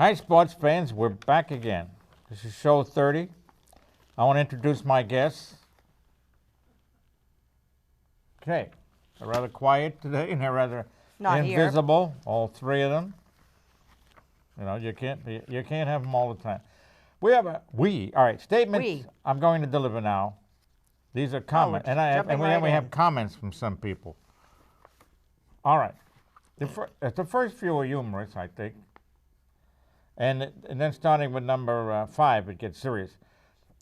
Hi, sports fans. We're back again. This is show 30. I want to introduce my guests. Okay. They're rather quiet today, and they're rather Not invisible, all three of them. You know, you can't have them all the time. All right, statements We. I'm going to deliver now. These are comments, we're jumping we right have in. comments from some people. All right. The first few are humorous, I think. And then starting with number 5, it gets serious.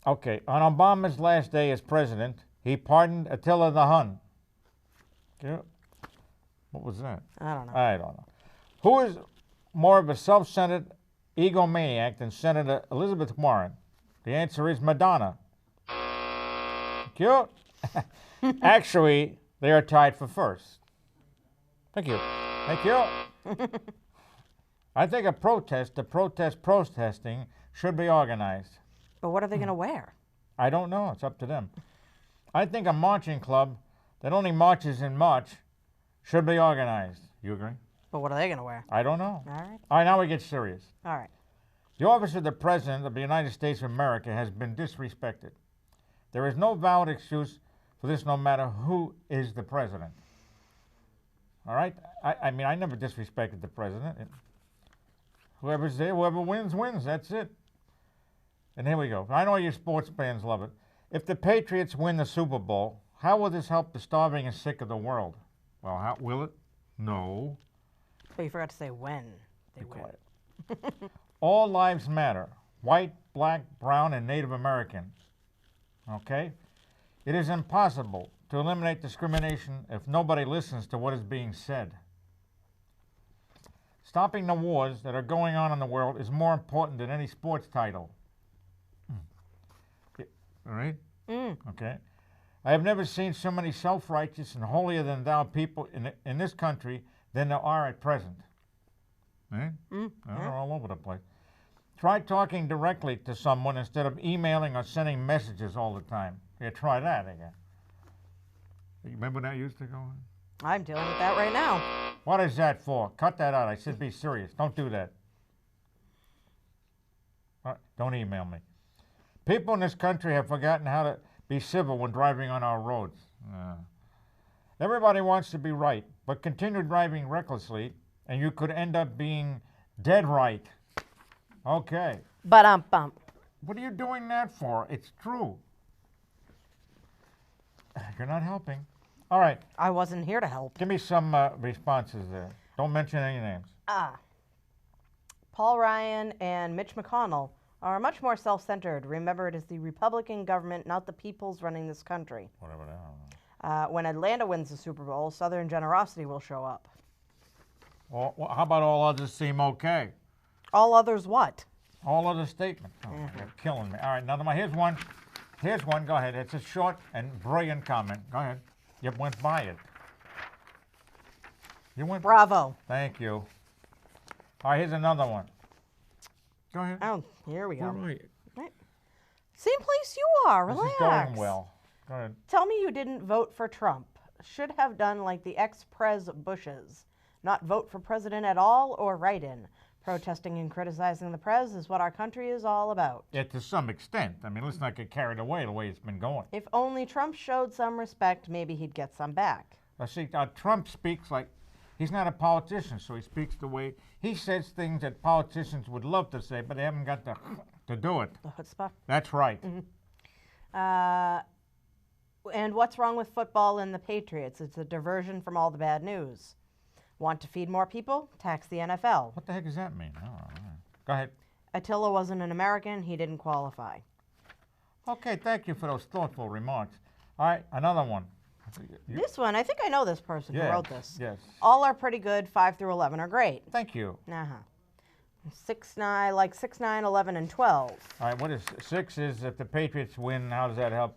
Okay, on Obama's last day as president, he pardoned Attila the Hun. What was that? I don't know. I don't know. Who is more of a self-centered egomaniac than Senator Elizabeth Warren? The answer is Madonna. Cute. Actually, they are tied for first. Thank you. Thank you. I think the protesting should be organized. But what are they going to wear? I don't know. It's up to them. I think a marching club that only marches in March should be organized. You agree? But what are they going to wear? I don't know. All right. All right, now we get serious. All right. The office of the President of the United States of America has been disrespected. There is no valid excuse for this, no matter who is the President. All right? I mean, I never disrespected the President. Whoever's there, whoever wins, wins. That's it. And here we go. I know you sports fans love it. If the Patriots win the Super Bowl, how will this help the starving and sick of the world? Well, how will it? No. But you forgot to say when they Be win. quiet. All lives matter. White, black, brown, and Native American. Okay? It is impossible to eliminate discrimination if nobody listens to what is being said. Stopping the wars that are going on in the world is more important than any sports title. All right? Okay. I have never seen so many self-righteous and holier-than-thou people in this country than there are at present. They're all over the place. Try talking directly to someone instead of emailing or sending messages all the time. Here, try that again. You remember that used to go on? I'm dealing with that right now. What is that for? Cut that out. I said be serious. Don't do that. Don't email me. People in this country have forgotten how to be civil when driving on our roads. Everybody wants to be right, but continue driving recklessly, and you could end up being dead right. Okay. Bump. What are you doing that for? It's true. You're not helping. All right. I wasn't here to help. Give me some responses there. Don't mention any names. Paul Ryan and Mitch McConnell are much more self-centered. Remember, it is the Republican government, not the people's, running this country. Whatever that. When Atlanta wins the Super Bowl, Southern generosity will show up. Well, how about all others seem okay? All others what? All other statements. Oh, You're killing me. All right, another one. Here's one. Here's one. Go ahead. It's a short and brilliant comment. Go ahead. You went by it. You went. Bravo. Thank you. All right, here's another one. Go ahead. Oh, here we go. All right. Right. Same place you are. Relax. This is going well. Go ahead. Tell me you didn't vote for Trump. Should have done like the ex-Pres Bushes. Not vote for president at all or write-in. Protesting and criticizing the Pres is what our country is all about. Yeah, to some extent. I mean, let's not get carried away the way it's been going. If only Trump showed some respect, maybe he'd get some back. See, Trump speaks like he's not a politician, so he speaks the way he says things that politicians would love to say, but they haven't got to do it. The chutzpah. That's right. And what's wrong with football and the Patriots? It's a diversion from all the bad news. Want to feed more people? Tax the NFL. What the heck does that mean? Oh, all right. Go ahead. Attila wasn't an American. He didn't qualify. Okay, thank you for those thoughtful remarks. All right, another one. This one, I think I know this person who wrote this. Yes. All are pretty good. 5 through 11 are great. Thank you. 6, 9, 11, and 12. All right, what is 6 is if the Patriots win, how does that help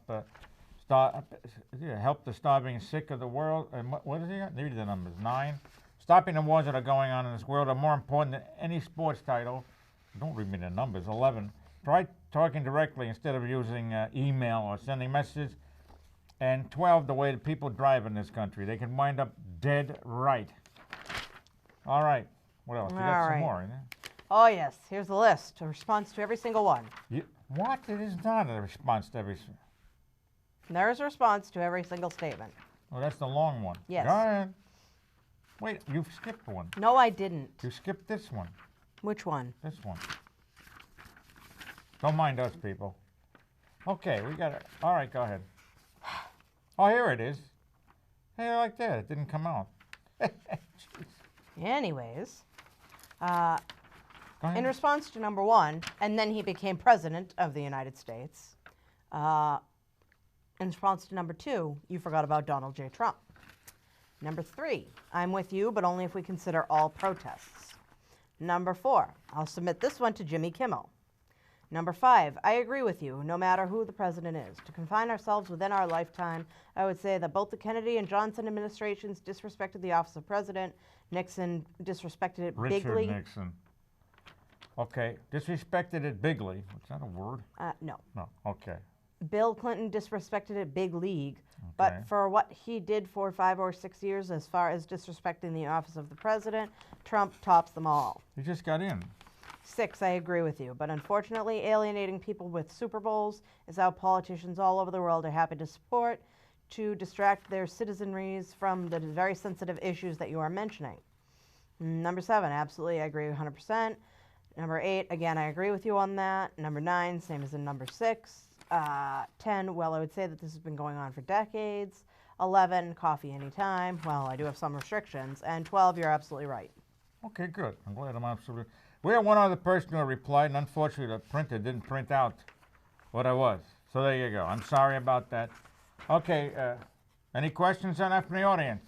help the starving and sick of the world? And what is he got? These are the numbers. 9. Stopping the wars that are going on in this world are more important than any sports title. Don't read me the numbers. 11. Try talking directly instead of using email or sending messages. And 12, the way that people drive in this country. They can wind up dead right. All right. What else? You got some more, isn't there? Oh, yes. Here's the list. A response to every single one. What? It is not a response to every. There is a response to every single statement. Oh, that's the long one. Yes. Go ahead. Wait, you've skipped one. No, I didn't. You skipped this one. Which one? This one. Don't mind us, people. Okay, we got it. All right, go ahead. Oh, here it is. Hey, like that. It didn't come out. Jeez. Anyways, Go ahead. in response to number one, and then he became president of the United States. In response to number two, you forgot about Donald J. Trump. Number three, I'm with you, but only if we consider all protests. Number four, I'll submit this one to Jimmy Kimmel. Number five, I agree with you, no matter who the president is. To confine ourselves within our lifetime, I would say that both the Kennedy and Johnson administrations disrespected the office of president. Nixon disrespected it Richard bigly. Nixon. Okay, disrespected it bigly. Was that a word? No. No. Okay. Bill Clinton disrespected it big league, Okay. but for what he did for 5 or 6 years as far as disrespecting the office of the president, Trump tops them all. He just got in. 6, I agree with you, but unfortunately alienating people with Super Bowls is how politicians all over the world are happy to support to distract their citizenries from the very sensitive issues that you are mentioning. Number 7, absolutely, I agree 100%. Number 8, again, I agree with you on that. Number 9, same as in number 6. 10, well, I would say that this has been going on for decades. 11, coffee anytime. Well, I do have some restrictions. And 12, you're absolutely right. Okay, good. I'm glad I'm absolutely. We had one other person who replied, and unfortunately the printer didn't print out what I was. So there you go. I'm sorry about that. Okay, any questions on that from the audience?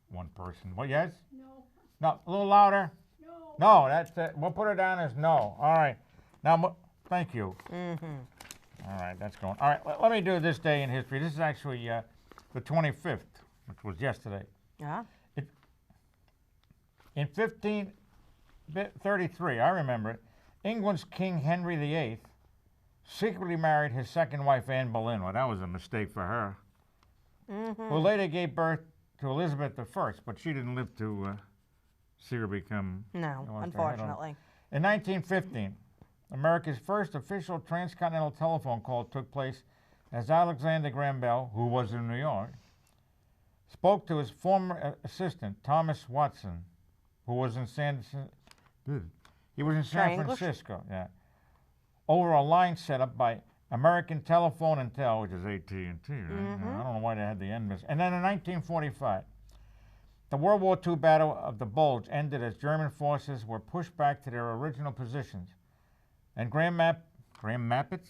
One person. What, yes? No. No, a little louder. No. No, that's it. We'll put it down as no. All right. Now, thank you. All right, that's going. All right, let me do this day in history. This is actually the 25th, which was yesterday. Yeah. In 1533, I remember it, England's King Henry VIII secretly married his second wife, Anne Boleyn. Well, that was a mistake for her. Who later gave birth to Elizabeth I, but she didn't live to see her become. No, lost her head on- unfortunately. In 1915, America's first official transcontinental telephone call took place as Alexander Graham Bell, who was in New York, spoke to his former assistant, Thomas Watson, who was in San English? Francisco, yeah, over a line set up by American Telephone and Tel, which is AT&T, right? I don't know why they had the end miss. And then in 1945, the World War II Battle of the Bulge ended as German forces were pushed back to their original positions. And Grand Rapids,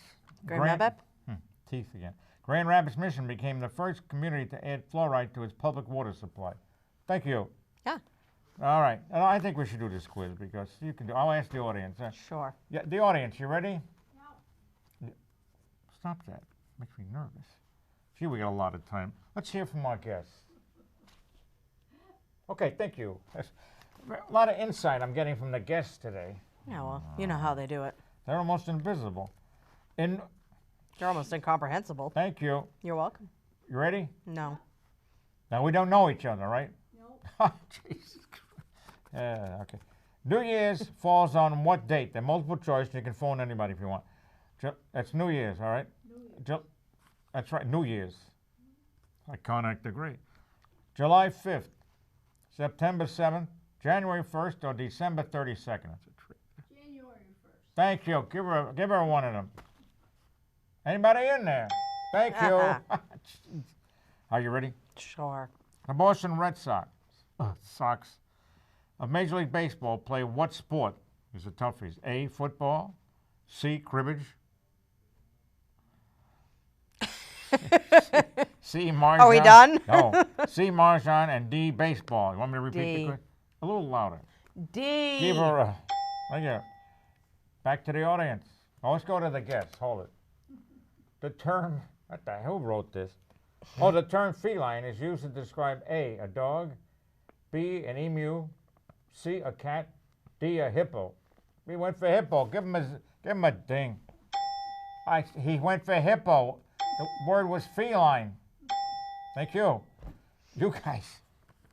Michigan became the first community to add fluoride to its public water supply. Thank you. Yeah. All right. And I think we should do this quiz because you can do. I'll ask the audience. Sure. Yeah, the audience, you ready? No. Stop that. Makes me nervous. Gee, we got a lot of time. Let's hear from our guests. Okay, thank you. That's a lot of insight I'm getting from the guests today. Yeah, well, you know how they do it. They're almost invisible. They're almost incomprehensible. Thank you. You're welcome. You ready? No. Now, we don't know each other, right? No. Oh, Jesus Christ. Yeah, okay. New Year's falls on what date? They're multiple choice. You can phone anybody if you want. That's New Year's, all right? That's right, New Year's. I can't act the great. July 5th, September 7th, January 1st, or December 32nd. That's a trick. January 1st. Thank you. Give her one of them. Anybody in there? Thank you. Jeez. Are you ready? Sure. The Boston Red Sox of Major League Baseball play what sport? These are toughies. A, football. C, cribbage. C, mahjong. Are we done? No. C, mahjong, and D, baseball. You want me to repeat D. the question? A little louder. D. Give her a. Right here. Back to the audience. Oh, let's go to the guests. Hold it. The term. What the hell wrote this? Oh, the term feline is used to describe A, a dog, B, an emu, C, a cat, D, a hippo. He went for hippo. Give him a ding. He went for hippo. The word was feline. Thank you. You guys,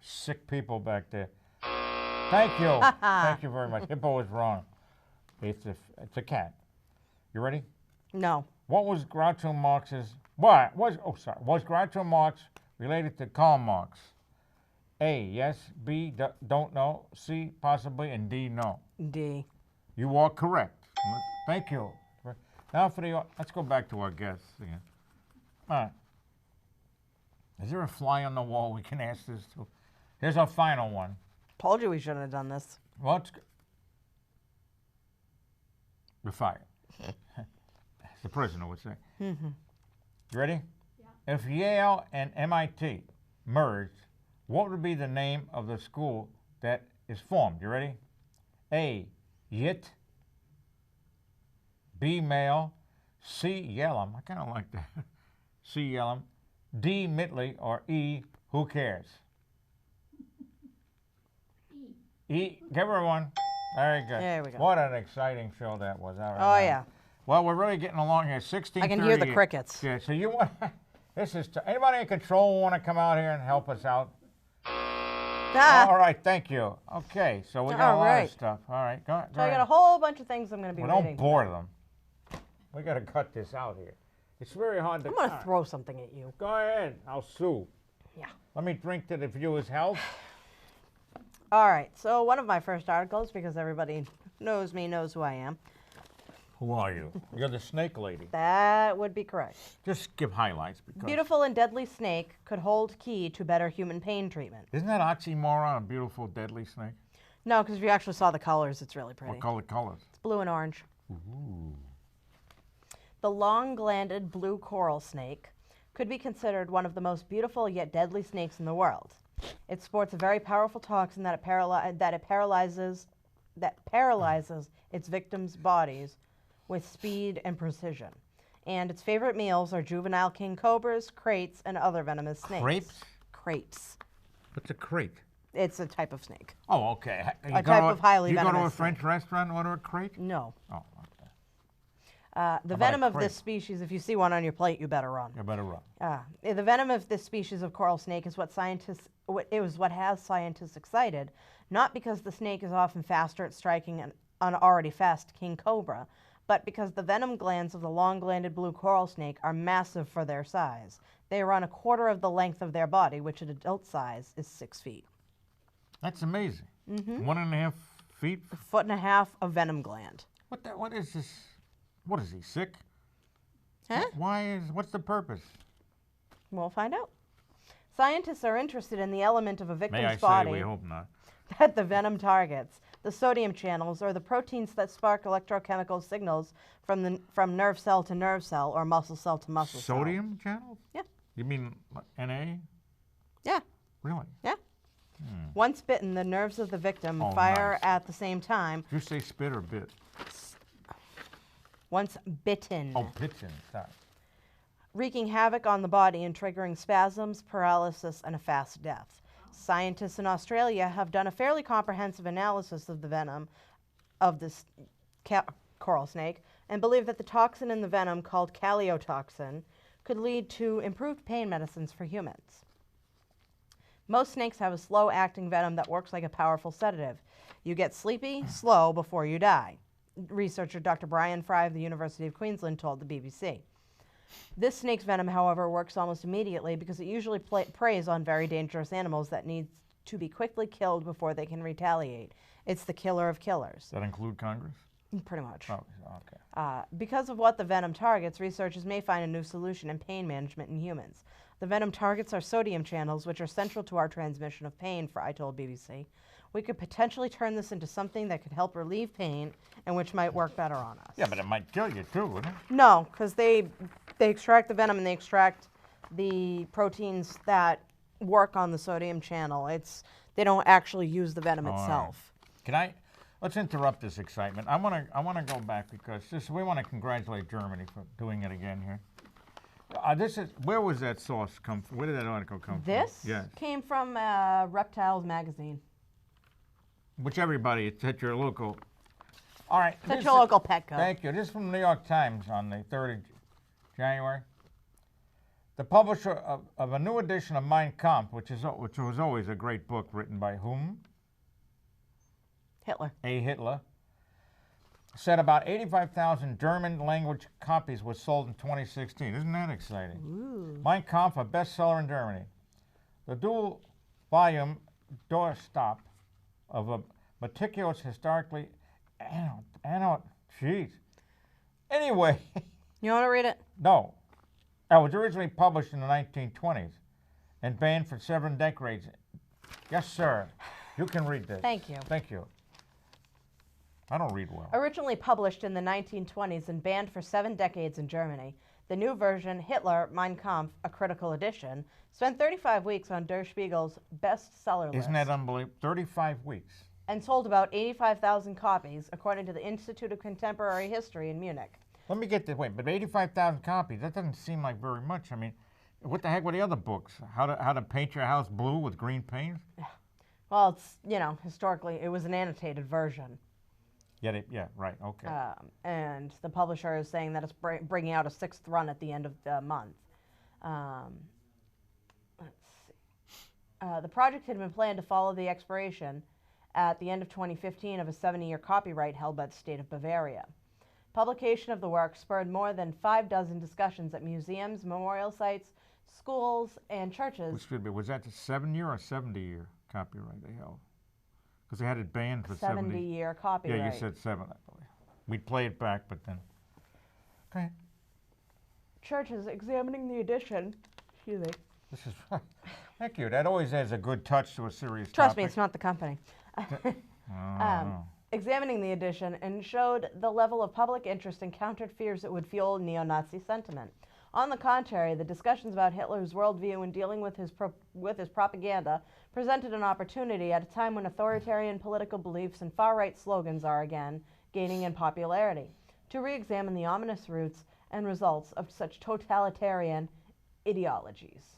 sick people back there. Thank you. Thank you very much. Hippo was wrong. It's a cat. You ready? No. What was Groucho Marx's? What was? Oh, sorry. Was Groucho Marx related to Karl Marx? A, yes. B, don't know. C, possibly, and D, no. D. You are correct. Thank you. Now for the. Let's go back to our guests again. All right. Is there a fly on the wall we can ask this to? Here's our final one. Told you we shouldn't have done this. What's You're fired. The prisoner would say. Mm-hmm. You ready? Yeah. If Yale and MIT merged, what would be the name of the school that is formed? You ready? A, Yit. B, Male. C, Yellum. I kind of like that. C, Yellum. D, Mitley. Or E, who cares? E, give her one. Very good. There we go. What an exciting show that was. All right, Oh, now. yeah. Well, we're really getting along here. 16:38. I can hear the crickets. Yeah, so you want, this is, anybody in control want to come out here and help us out? Ah. All right, thank you. Okay, so we got a All lot right. of stuff. All right, go So I got ahead. a whole bunch of things I'm going to be Well, reading. don't bore them. We got to cut this out here. It's very hard to I'm going to cut. throw something at you. Go ahead, I'll sue. Yeah. Let me drink to the viewers' health. All right. So one of my first articles, because everybody knows me, knows who I am. Who are you? You're the snake lady. That would be correct. Just skip highlights because. Beautiful and deadly snake could hold key to better human pain treatment. Isn't that oxymoron, a beautiful, deadly snake? No, because if you actually saw the colors, it's really pretty. What color colors? It's blue and orange. Ooh. The long-glanded blue coral snake could be considered one of the most beautiful yet deadly snakes in the world. It sports a very powerful toxin that paralyzes its victims' bodies with speed and precision. And its favorite meals are juvenile king cobras, kraits, and other venomous snakes. Crepes? Kraits. What's a crate? It's a type of snake. Oh, okay. You A go type to of highly You go to a venomous French restaurant and order a crate? No. Oh, okay. The about venom a of this crate? species, if you see one on your plate, you better run. You better run. The venom of this species of coral snake is what has scientists excited, not because the snake is often faster at striking an already fast king cobra, but because the venom glands of the long-glanded blue coral snake are massive for their size. They run a quarter of the length of their body, which at adult size is 6 feet. That's amazing. Mm-hmm. 1.5 feet? A foot and a half of venom gland. What is this? What is he, sick? Huh? What's the purpose? We'll find out. Scientists are interested in the element of a May victim's I say, body we hope not. that the venom targets, the sodium channels, or the proteins that spark electrochemical signals from nerve cell to nerve cell or muscle cell to muscle cell. Sodium channels? Yeah. You mean Na? Yeah. Really? Yeah. Once bitten, the nerves of the victim Oh, fire nice. at the same time. Did you say spit or bit? Once bitten, Oh, pitching. Sorry. wreaking havoc on the body and triggering spasms, paralysis, and a fast death. Scientists in Australia have done a fairly comprehensive analysis of the venom of this coral snake and believe that the toxin in the venom, called calliotoxin, could lead to improved pain medicines for humans. Most snakes have a slow-acting venom that works like a powerful sedative. You get sleepy, slow, before you die. Researcher Dr. Brian Fry of the University of Queensland told the BBC. This snake's venom, however, works almost immediately because it usually preys on very dangerous animals that need to be quickly killed before they can retaliate. It's the killer of killers. Does that include Congress? Pretty much. Oh, okay. Because of what the venom targets, researchers may find a new solution in pain management in humans. The venom targets are sodium channels, which are central to our transmission of pain, Fry told BBC. We could potentially turn this into something that could help relieve pain and which might work better on us. Yeah, but it might kill you too, wouldn't it? No, because they extract the venom and they extract the proteins that work on the sodium channel. They don't actually use the venom All right. itself. Let's interrupt this excitement. I want to go back because we want to congratulate Germany for doing it again here. Where was that source come from? Where did that article come This from? Yes. came from Reptiles magazine. Which it's at your local. All right. It's at your local Petco. Thank you. This is from the New York Times on the 3rd of January. The publisher of a new edition of Mein Kampf, which was always a great book written by whom? Hitler. A. Hitler, said about 85,000 German language copies were sold in 2016. Isn't that exciting? Ooh. Mein Kampf, a bestseller in Germany. The dual volume doorstop of a meticulous historically jeez. Anyway, You want to read it? no. It was originally published in the 1920s and banned for 7 decades. Yes, sir. You can read this. Thank you. Thank you. I don't read well. Originally published in the 1920s and banned for 7 decades in Germany, the new version, Hitler, Mein Kampf, a critical edition, spent 35 weeks on Der Spiegel's bestseller list. Isn't that unbelievable? 35 weeks. And sold about 85,000 copies, according to the Institute of Contemporary History in Munich. Let me get this. Wait, but 85,000 copies, that doesn't seem like very much. I mean, what the heck were the other books? How to paint your house blue with green paint? Well, it's, you know, historically, it was an annotated version. Yeah, right, okay. And the publisher is saying that it's bringing out a 6th run at the end of the month. Let's see. The project had been planned to follow the expiration at the end of 2015 of a 70-year copyright held by the state of Bavaria. Publication of the work spurred more than 6 discussions at museums, memorial sites, schools, and churches. Which should be, was that a 7-year or 70-year copyright they held? Because they had it banned for 70. 70-year copyright. Yeah, you said 7, I believe. We'd play it back, but then. Okay. Churches examining the edition. Excuse me. This is. Thank you. That always adds a good touch to a serious Trust topic. me, it's not the company. Oh. Examining the edition and showed the level of public interest and countered fears it would fuel neo-Nazi sentiment. On the contrary, the discussions about Hitler's worldview and dealing with his propaganda presented an opportunity at a time when authoritarian political beliefs and far-right slogans are again gaining in popularity, to re-examine the ominous roots and results of such totalitarian ideologies.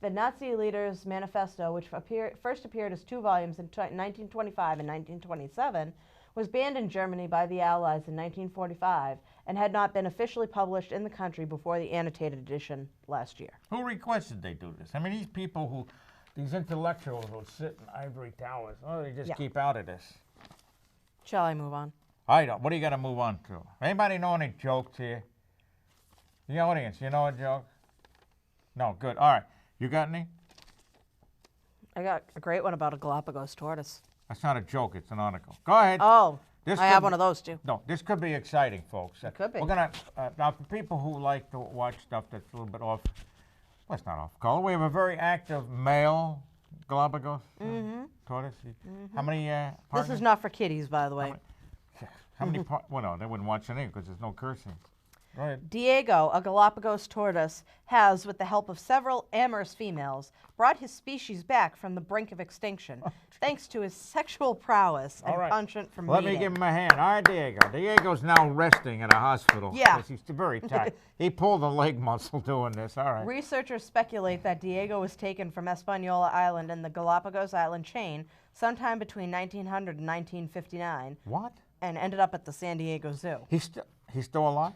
The Nazi Leaders' Manifesto, which first appeared as 2 volumes in 1925 and 1927, was banned in Germany by the Allies in 1945 and had not been officially published in the country before the annotated edition last year. Who requested they do this? I mean, these people these intellectuals who sit in ivory towers, they just keep out of this. Shall I move on? I don't. What do you got to move on to? Anybody know any jokes here? The audience, you know a joke? No, good. All right. You got any? I got a great one about a Galapagos tortoise. That's not a joke. It's an article. Go ahead. Oh, This I have one of those too. No, this could be exciting, folks. It could be. We're gonna now for people who like to watch stuff that's a little bit off. Well, it's not off color. We have a very active male Galapagos tortoise. How many? This Partners? is not for kiddies, by the way. How many? Well, no, they wouldn't watch it because there's no cursing. Go ahead. Diego, a Galapagos tortoise, has, with the help of several amorous females, brought his species back from the brink of extinction, thanks to his sexual prowess and All right. penchant for Let mating. me give him a hand. All right, Diego. Diego's now resting at a hospital. Yeah. 'Cause he's very tired. He pulled a leg muscle doing this. All right. Researchers speculate that Diego was taken from Hispaniola Island in the Galapagos Island chain sometime between 1900 and 1959 What? and ended up at the San Diego Zoo. He's still alive?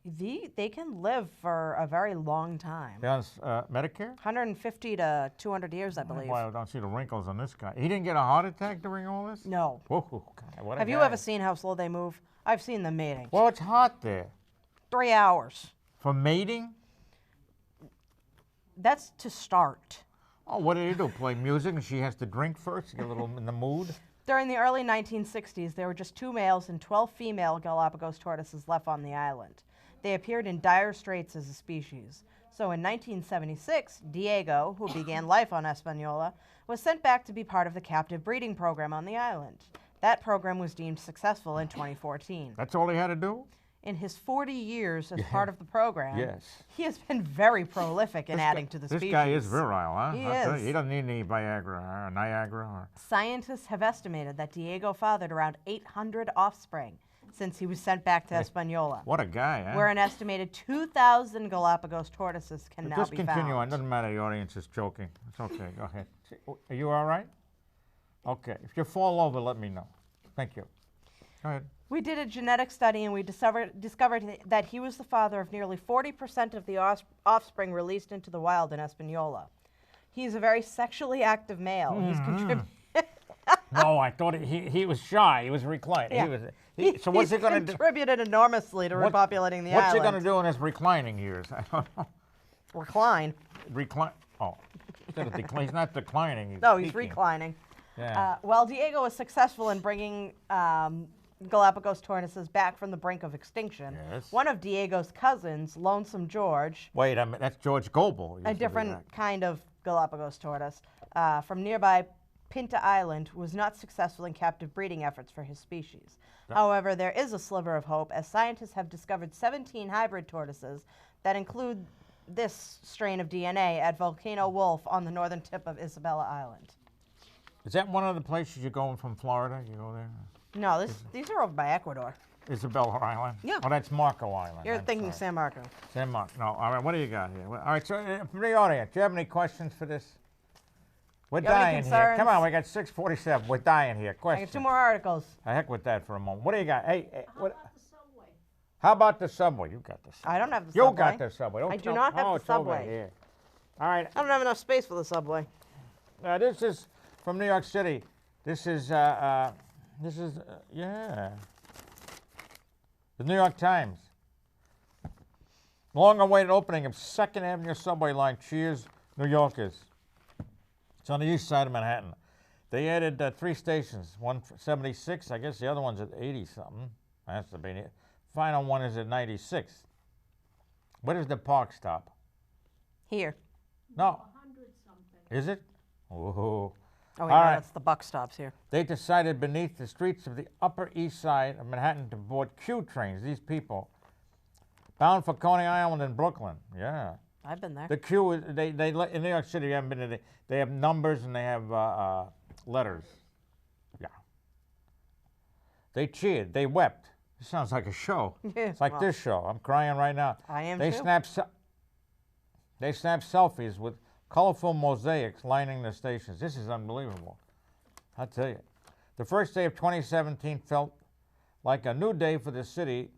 They can live for a very long time. He has Medicare? 150 to 200 years, I believe. Boy, I don't see the wrinkles on this guy. He didn't get a heart attack during all this? No. Whoa, God, what a Have you guy. ever seen how slow they move? I've seen them mating. Well, it's hot there. 3 hours. For mating? That's to start. Oh, what do you do? Play music and she has to drink first to get a little in the mood? During the early 1960s, there were just 2 males and 12 female Galapagos tortoises left on the island. They appeared in dire straits as a species. So in 1976, Diego, who began life on Hispaniola, was sent back to be part of the captive breeding program on the island. That program was deemed successful in 2014. That's all he had to do? In his 40 years as part of the program, Yes. he has been very prolific in adding to the This species. guy is virile, huh? He I'll tell is. you, he doesn't need any Viagra or Niagara or... Scientists have estimated that Diego fathered around 800 offspring since he was sent back to Hispaniola, What a guy, huh? where an estimated 2,000 Galapagos tortoises can now Just be continue on. found. Doesn't matter. The audience is joking. It's okay. Go ahead. Are you all right? Okay. If you fall over, let me know. Thank you. Go ahead. We did a genetic study and we discovered that he was the father of nearly 40% of the offspring released into the wild in Hispaniola. He's a very sexually active male. He's contributed. No, I thought he was shy. He was reclining. Yeah. So what's he going to do? Contributed enormously to repopulating the What's island. he going to do in his reclining years? I don't know. Recline. Recline. Oh, he's not declining. No, he's peaking. reclining. Yeah. Well, Diego was successful in bringing Galapagos tortoises back from the brink of extinction. Yes. One of Diego's cousins, Lonesome George, Wait a minute. That's George Goebel. a different kind of Galapagos tortoise, from nearby Pinta Island, was not successful in captive breeding efforts for his species. However, there is a sliver of hope, as scientists have discovered 17 hybrid tortoises that include this strain of DNA at Volcano Wolf on the northern tip of Isabella Island. Is that one of the places you're going from Florida? You go there? No, these are over by Ecuador. Isabella Island? Yeah. Oh, that's Marco Island. You're I'm thinking sorry. San Marco. San Marco. No, all right, what do you got here? All right, so for the audience, do you have any questions for this? We're You have any dying here. Come concerns? on, we got 6:47. We're dying here. I Questions? got 2 more articles. The heck with that for a moment. What do you got? Hey, How what? about the subway? How about the subway? You got the subway. I don't have the You subway. got the subway. Don't I do tell- not have oh, the it's over subway. here. All right. I don't have enough space for the subway. This is from New York City. This is yeah. The New York Times. Long-awaited opening of 2nd Avenue subway line cheers New Yorkers. It's on the east side of Manhattan. They added 3 stations. One for 76. I guess the other one's at 80-something. Has to be it. Final one is at 96. Where does the park stop? Here. No. 100-something. Is it? Oh. Oh, All yeah, right. that's the buck stops here. They decided beneath the streets of the Upper East Side of Manhattan to board Q trains. These people bound for Coney Island and Brooklyn. Yeah. I've been there. The Q is in New York City. You haven't been to they have numbers and they have letters. Yeah. They cheered. They wept. This sounds like a show. It's like Well, this show. I'm crying right now. I am They too. They snapped selfies with colorful mosaics lining the stations. This is unbelievable. I tell you. The first day of 2017 felt like a new day for the city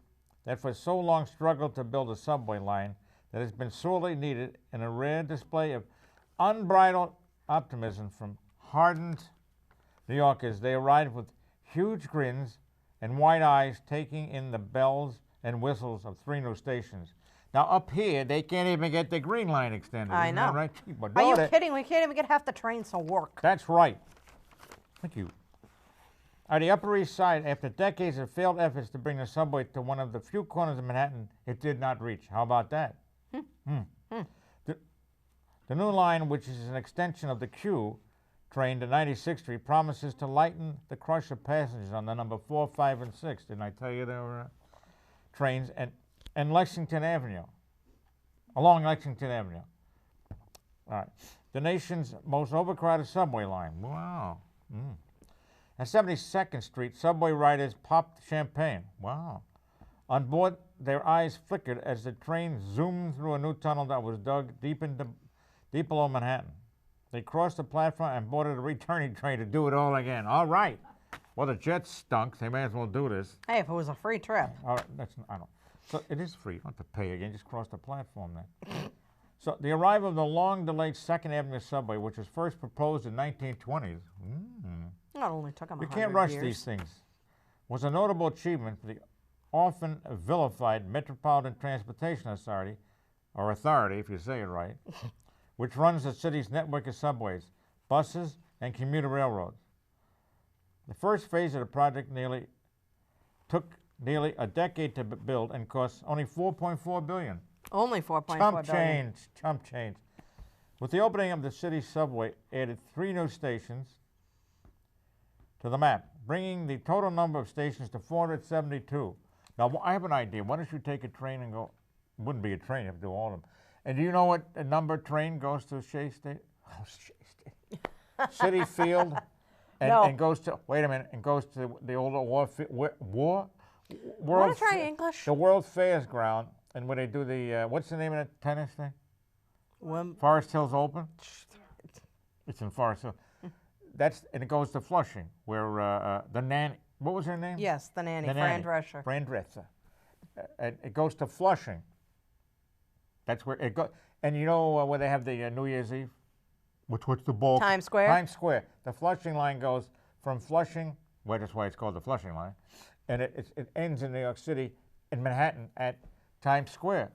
that for so long struggled to build a subway line that has been sorely needed in a rare display of unbridled optimism from hardened New Yorkers. They arrived with huge grins and wide eyes, taking in the bells and whistles of 3 new stations. Now up here, they can't even get the Green Line extended. I Isn't that know. right? But Are you no, kidding? We can't even get half the trains to work. that's right. Thank you. On the Upper East Side, after decades of failed efforts to bring the subway to one of the few corners of Manhattan it did not reach. How about that? The new line, which is an extension of the Q train to 96th Street, promises to lighten the crush of passengers on the number 4, 5, and 6. Didn't I tell you there were trains? And Lexington Avenue, along Lexington Avenue. All right. The nation's most overcrowded subway line. Wow. At 72nd Street, subway riders popped champagne. Wow. On board, their eyes flickered as the train zoomed through a new tunnel that was dug deep below Manhattan. They crossed the platform and boarded a returning train to do it all again. All right. Well, the jets stunk. They may as well do this. Hey, if it was a free trip. All right, I don't. So it is free. You don't have to pay again. Just cross the platform then. So the arrival of the long-delayed 2nd Avenue subway, which was first proposed in 1920s, It only took them we 100 can't rush years. these things, was a notable achievement for the often vilified Metropolitan Transportation Authority, or authority if you say it right, which runs the city's network of subways, buses, and commuter railroads. The first phase of the project took nearly a decade to build and cost only $4.4 billion. Only 4.4 Chump billion. change, chump change. With the opening of the city's subway, added 3 new stations to the map, bringing the total number of stations to 472. Now, I have an idea. Why don't you take a train and go? It wouldn't be a train, you have to do all of them. And do you know what number train goes to Shea State? Oh, Shea State. City Field. No. And goes to, wait a minute, and goes to the old Want World to try English? the World Fairs ground, and where they do the, what's the name of that tennis thing? Forest Hills Open? It's in Forest Hills. And it goes to Flushing, where the nanny, what was her name? Yes, the nanny, The Fran nanny, Drescher. Fran Drescher. And it goes to Flushing. That's where it goes. And you know where they have the New Year's Eve? What's the ball? Times Square? Times Square. The Flushing line goes from Flushing, well, that's why it's called the Flushing line, and it ends in New York City, in Manhattan, at Times Square.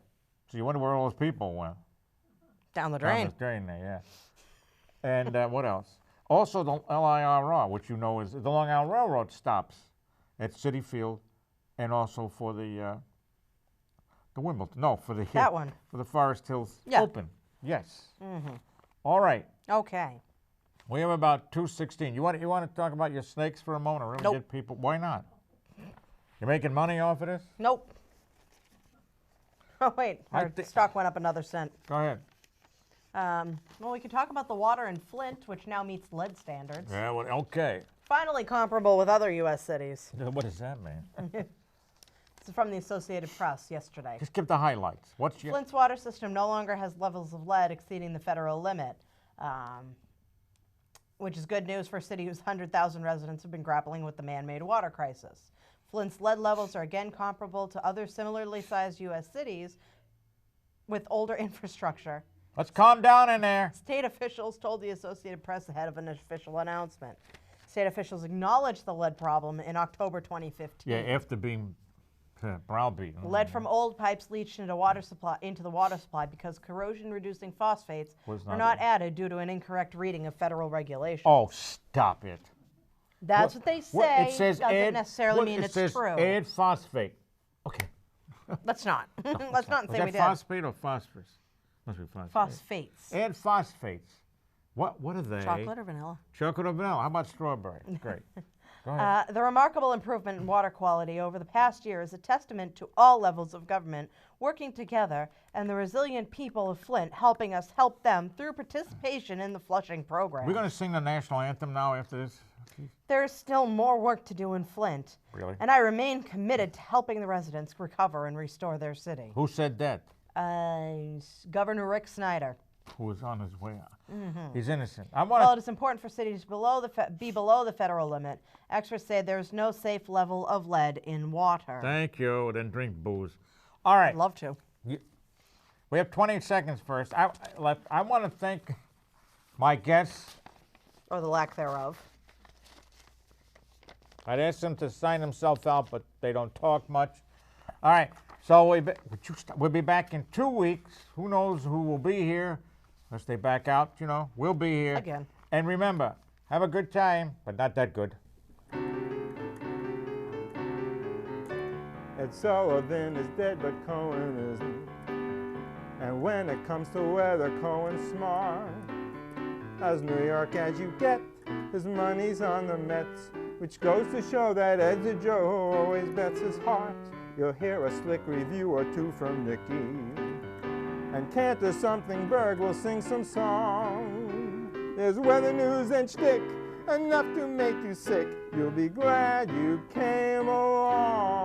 So you wonder where all those people went. Down the Down drain. the drain there, yeah. And what else? Also, the LIRR, which you know is the Long Island Railroad, stops at Citi Field, and also for the Wimbledon. No, for the That one. for the Forest Hills Yeah. Open. Yes. All right. Okay. We have about 2:16. You want to talk about your snakes for a moment? Or really Nope. get people? Why not? You're making money off of this? Nope. Oh, wait. I Our thi- stock went up another cent. Go ahead. Well, we could talk about the water in Flint, which now meets lead standards. Yeah. Well, okay. Finally comparable with other U.S. cities. What does that mean? This is from the Associated Press yesterday. Just give the highlights. What's your? Flint's water system no longer has levels of lead exceeding the federal limit, which is good news for a city whose 100,000 residents have been grappling with the man-made water crisis. Flint's lead levels are again comparable to other similarly sized U.S. cities with older infrastructure. Let's calm down in there. State officials told the Associated Press ahead of an official announcement. State officials acknowledged the lead problem in October 2015. Yeah, after being browbeaten. Lead from old pipes leached into the water supply because corrosion-reducing phosphates Was were not not added due to an incorrect reading of federal regulations. Oh, stop it. That's what they What- say. it says doesn't add, necessarily what- mean it it's says true. add phosphate. Okay. Let's not. Let's not Was say we that did. phosphate or phosphorus? Must be phosphate. Phosphates. Add phosphates. What are they? Chocolate or vanilla? Chocolate or vanilla? How about strawberry? Great. Go ahead. The remarkable improvement in water quality over the past year is a testament to all levels of government working together and the resilient people of Flint helping us help them through participation in the flushing program. We're going to sing the national anthem now after this? There is still more work to do in Flint. Really? And I remain committed to helping the residents recover and restore their city. Who said that? Governor Rick Snyder. Who was on his way out? He's innocent. I While want it is important for cities be below the federal limit, experts say there is no safe level of lead in water. Thank you. Then drink booze. All right. I'd love to. We have 20 seconds first. I want to thank my guests. Or the lack thereof. I'd ask them to sign themselves out, but they don't talk much. All right. So we'll be back in 2 weeks. Who knows who will be here? Unless they back out, we'll be here. Again. And remember, have a good time, but not that good. Ed Sullivan is dead, but Cohen isn't. And when it comes to weather, Cohen's smart. As New York as you get, his money's on the Mets, which goes to show that Ed's a Joe who always bets his heart. You'll hear a slick review or two from Nicky. And Cantor Something Berg will sing some song. There's weather news and shtick, enough to make you sick. You'll be glad you came along.